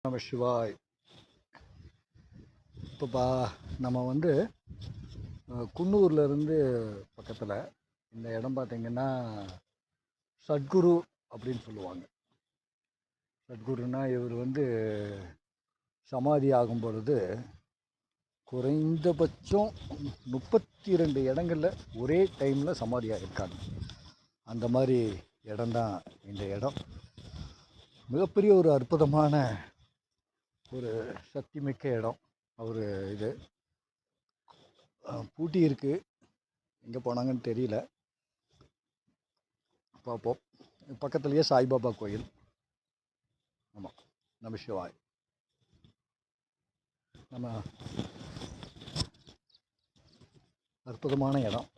நம சிவாய். இப்போ நம்ம குன்னூர்லேருந்து பக்கத்தில் இந்த இடம் பார்த்திங்கன்னா சத்குரு அப்படின்னு சொல்லுவாங்க. சத்குருன்னா இவர் சமாதி ஆகும் பொழுது குறைந்தபட்சம் 32 இடங்களில் ஒரே டைமில் சமாதி ஆகியிருக்காங்க. அந்த மாதிரி இடம்தான் இந்த இடம். மிகப்பெரிய ஒரு அற்புதமான ஒரு சக்தி மிக்க இடம். அவர் இது பூட்டி இருக்குது, எங்கே போனாங்கன்னு தெரியல, பார்ப்போம். பக்கத்துலேயே சாய்பாபா கோயில். ஆமாம், நம சிவாய். நம்ம அற்புதமான இடம்.